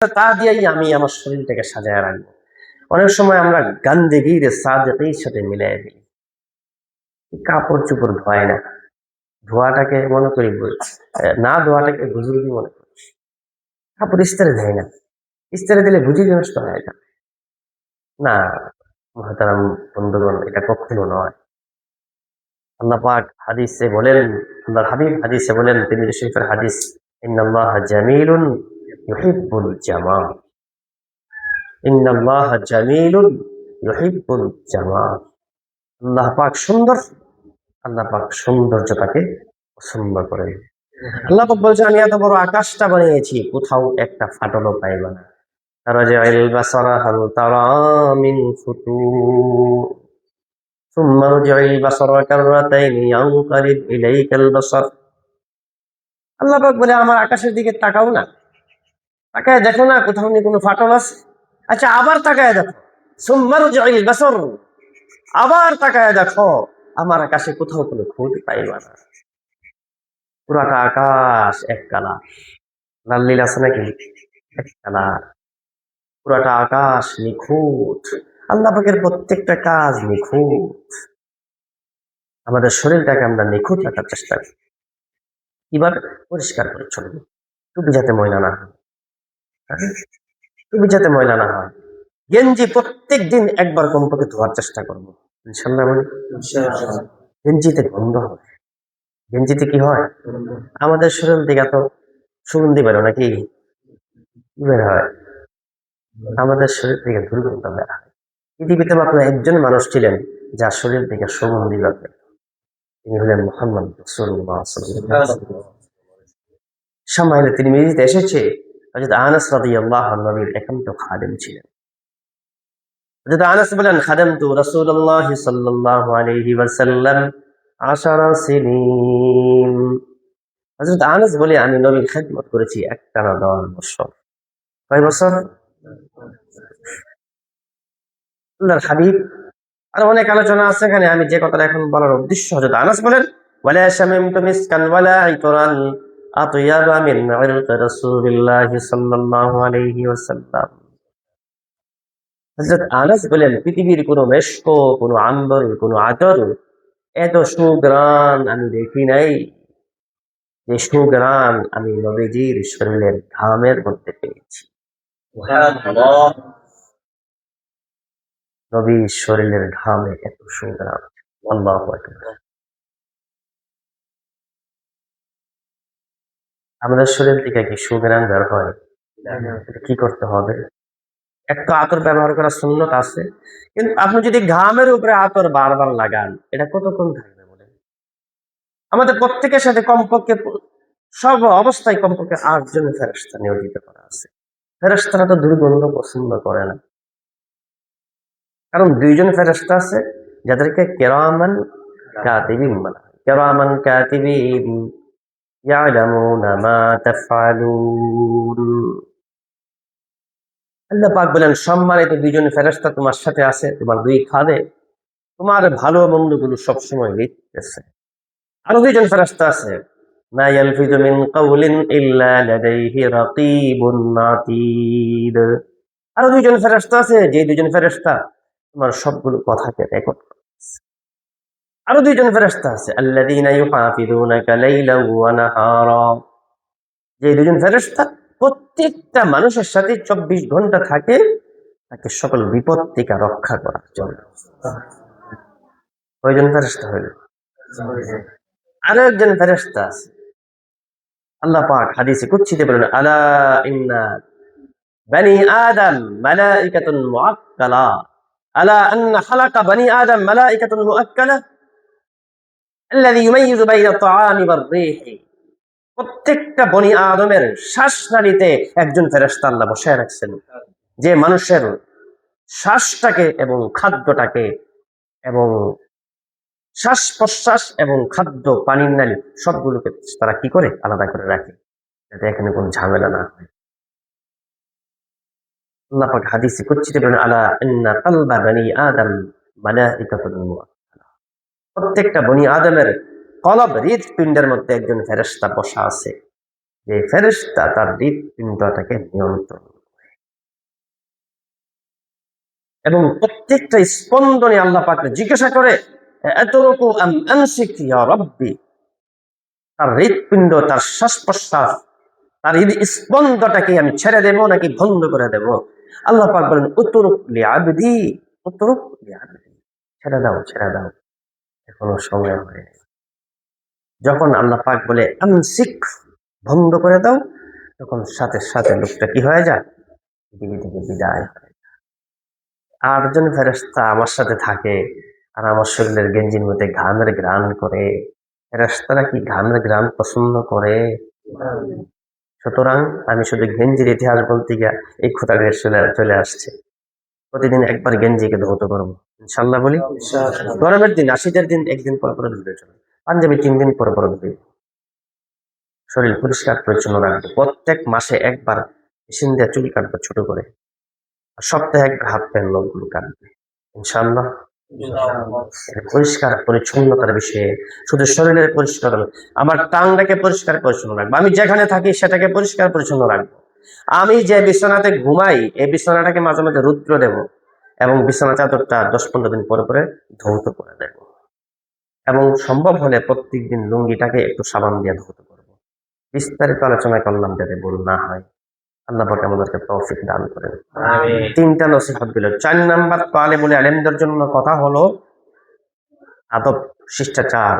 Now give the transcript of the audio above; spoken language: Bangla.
তা দিয়েই আমি আমার শরীরটাকে সাজায় রাখবো। অনেক সময় আমরা গান্দেগির সাদেকের সাথে মিলাই ফেলি, কাপড় চোপড় ধোয় না, ধোয়াটাকে মনে করি না ধোয়াটাকে বুজুর্গি মনে করি। কাপড় ইস্তারে দেয় না, ইস্তারে দিলে বুঝিয়ে নষ্ট হয় না। না মহতারাম বন্ধুগণ, এটা কখনো নয়। আল্লাহ পাক হাদিসে বলেন, আল্লাহর হাবিব হাদিসে বলেন, তিরমিজি শরীফের হাদিস, ইন্নাল্লাহা জামিলুন ইউহিব্বুল জামাল, ইন্নাল্লাহা জামিলুন ইউহিব্বুল জামাল। আল্লাহ পাক সুন্দর, আল্লাহ পাক সৌন্দর্যতাকে পছন্দ করেন। আল্লাহ পাক বলছে, আমি এত বড় আকাশটা বানিয়েছি, কোথাও একটা ফাটলও পাইবা না। রাজি'িল বাসারা হাল তারা মিন ফুতুর সুম্মা রাজি'িল বাসারা কাররাতাইনি ইয়ানকালিব ইলাইকাল বাসার। আল্লাহ পাক বলে, আমার আকাশের দিকে তাকাও না, তাকায় দেখো না কোথাও নি কোনো ফাটল আছে? আচ্ছা, আবার তাকায় দেখো, সুম্মা রাজি'িল বাসার, আবার তাকায় দেখো, আমার আকাশে কোথাও কোনো খুঁত পাইবা না। পুরাটা আকাশ এক কালার, লাল নীল আছে নাকি? এক কালার। পুরাটা আকাশ নিখুঁত, আল্লাহ পাকের প্রত্যেকটা কাজ নিখুঁত। আমাদের শরীরটাকে আমরা নিখুঁত রাখার চেষ্টা করি। কিভাবে? পরিষ্কার পরিচ্ছন্ন, টুপি যাতে ময়লা না হয়, টুপি যাতে ময়লা না হয়। গেঞ্জি প্রত্যেক দিন একবার কমপক্ষে ধোয়ার চেষ্টা করবো, ইনশাল্লাহ। গেঞ্জিতে গন্ধ হয়, গেঞ্জিতে কি হয়? আমাদের শরীর থেকে এত সুগন্ধি বেরো নাকি? কি বের হয়? আমাদের শরীর থেকে দুর্গন্ধ বের হয়। পৃথিবীতে মাত্র একজন মানুষ ছিলেন যার শরীর থেকে সুগন্ধি বের হয়, তিনি হলেন মুহাম্মদ রাসূলুল্লাহ সাল্লাল্লাহু আলাইহি ওয়াসাল্লাম। সামাইলে তিরমিজিতে এসেছে, হযরত আনাস রাদিয়াল্লাহু আনহু নবীর একান্ত খাদেম ছিলেন। হযরত আনাস বলেন, খাদামতু রাসূলুল্লাহ সাল্লাল্লাহু আলাইহি ওয়াসাল্লাম 10 সিনিন। হযরত আনাস বলে, আমি নবীর খেদমত করেছি একটানা 10 বছর। কয় বছর? আল্লাহর হাবিব, আর অনেক আলোচনা আছে এখানে, আমি যে কথাটা এখন বলার উদ্দেশ্য, হযরত আনাস বলেন, ওয়ালা শামিমতু মিসকান ওয়ালা ইতরান আতয়াবা মিন ইরক রাসূলিল্লাহ সাল্লাল্লাহু আলাইহি ওয়াসাল্লাম। হযরত আনাস বলেন, পৃথিবীর কোনো মেশক, কোনো আম্বর, কোনো আতর এত সুঘ্রাণ আমি দেখি নাই, যে সুঘ্রাণ আমি নবীজির শরীরের ঘামের মধ্যে পেয়েছি। সুবহানাল্লাহ। নবীর শরীরের ঘামে এত সুঘ্রাণ, আল্লাহু আকবার। আমাদের শরীর থেকে কি সুঘ্রাণ বের হয়? এটা কি করতে হবে? একটা আতর ব্যবহার করার সুন্নত আছে, কিন্তু আপনি যদি ঘামের উপরে আতর বারবার লাগান, এটা কতক্ষণ থাকবে বলেন? আমাদের প্রত্যেকের সাথে কমপক্ষে সব অবস্থায় কমপক্ষে 8 জন ফেরেশতা নিয়োজিত করা আছে। ফেরেশতারা তো দুর্গন্ধ পছন্দ করে না, কারণ 2 জন ফেরেশতা আছে যাদেরকে কিরামান কাতিবিন বলা হয়। কিরামান কাতিবিন ইয়ালামুনা মা তাফআলুন। আল্লাহ পাক বলেন, সম্মানিত 2 জন ফেরেশতা তোমার সাথে আছে, তোমার 2 খাদেম, তোমার ভালো মন্দগুলো সবসময় লিখতেছে। আরো 2 জন ফেরেশতা আছে, মা ইয়ালফিযু মিন কাওলিন ইল্লা লাদাইহি রাকীবুন আতীদ। আরো 2 জন ফেরেশতা আছে, যে 2 জন ফেরেশতা তোমার সবগুলো কথাকে রেকর্ড করতেছে। আরো 2 জন ফেরেশতা আছে, আল্লাযীনা ইউহাফিযুনাকা লাইলান ওয়া নাহারা, যে 2 জন ফেরেশতা প্রত্যেকটা মানুষের সাথে 24 ঘন্টা থাকে, তাকে সকল বিপদ থেকে রক্ষা করার জন্য। কয়জন ফেরেশতা হইল? আরো একজন ফেরেশতা আছে, আল্লাহ পাক হাদিসে কুদসিতে বলেন, আলা ইন্না বানি আদম মালাইকাতুন মুআক্কালা, আলা আন্না খালাকা বানি আদম মালাইকাতুন মুআক্কালা আল্লাযী ইউমাইয়িজু বাইনা আত-তাআমি ওয়ার-রিহি। প্রত্যেকটা বনি আদমের শ্বাসনালীতে একজন ফেরেশতা আল্লাহ বসায় রাখছেন, যে মানুষের শ্বাসটাকে এবং খাদ্যটাকে এবং শ্বাস প্রশ্বাস এবং খাদ্য, পানির নালী সবগুলোকে তারা কি করে? আলাদা করে রাখে, যাতে এখানে কোনো ঝামেলা না হয়। আল্লাহ পাক হাদিসে কুদসিতে বলেন, আলা ইন্না কালবা বানি আদম মালাইকাতুন মুআক্কালা। প্রত্যেকটা বনি আদমের কলব, হৃদপিণ্ডের মধ্যে একজন ফেরেশতা বসা আছে, যে ফেরেশতা তার হৃদপিণ্ডটাকে নিয়ন্ত্রণ করে। এবং প্রত্যেকটা স্পন্দনে আল্লাহ পাককে জিজ্ঞাসা করে এতটুকু রব্বি, তার হৃৎপিণ্ড, তার শ্বাস প্রশ্বাস, তার স্পন্দটাকে আমি ছেড়ে দেব নাকি বন্ধ করে দেব? আল্লাহ পাক বলেন উতরুক লিআবদি, উতরুক লিআবদি, ছেড়ে দাও, ছেড়ে দাও, এখনো সময় হয়নি। যখন আল্লাহ পাক বলে আমসিক, বন্ধ করে দাও, তখন সাথে সাথে লোকটা কি হয়ে যায়? পৃথিবী থেকে বিদায় হয়। আর জন ফেরেশতা আমার সাথে থাকে আর আমার শরীরের গেঞ্জির মধ্যে ঘামের ঘ্রাণ করে। ফেরেশতারা কি ঘামের ঘ্রাণ পছন্দ করে? সুতরাং আমি শুধু গেঞ্জির ইতিহাস বলতে গিয়া এই খোঁতাটা চলে আসছে। প্রতিদিন একবার গেঞ্জিকে ধৌত করবো ইনশাল্লাহ বলি। গরমের দিন, শীতের দিন একদিন পর পর ধুলে চলে, পাঞ্জাবি 3 দিন পর পর ধুই। শরীর পরিষ্কার পরিচ্ছন্ন রাখবো। প্রত্যেক মাসে একবার মেশিন দিয়ে চুল কাটবো ছোট করে, আর সপ্তাহে একবার হাত প্যান্ট লোকগুলো কাটবে ইনশাল্লাহ। পরিষ্কার পরিচ্ছন্নতার বিষয়ে শুধু শরীরের পরিষ্কার নয়, আমার টাংটাকে পরিষ্কার পরিচ্ছন্ন রাখবো। আমি যেখানে থাকি সেটাকে পরিষ্কার পরিচ্ছন্ন রাখবো। আমি যে বিছানাতে ঘুমাই এই বিছানাটাকে মাঝে মাঝে রুদ্র দেব এবং বিছানা চাদরটা 10-15 দিন পরে পরে ধৌত করে দেব, এবং সম্ভব হলে প্রত্যেক দিন লুঙ্গিটাকে একটু সাবান দিয়ে ধৌত করবো। বিস্তারিত আলোচনা করলাম যাতে ভুল না হয়। আল্লাহ পাক আমাদেরকে তৌফিক দান করেন। 3টা নসিহত দিল। 4 নাম্বার তালেবুল ইলমদের জন্য কথা হলো আদব, শিষ্টাচার।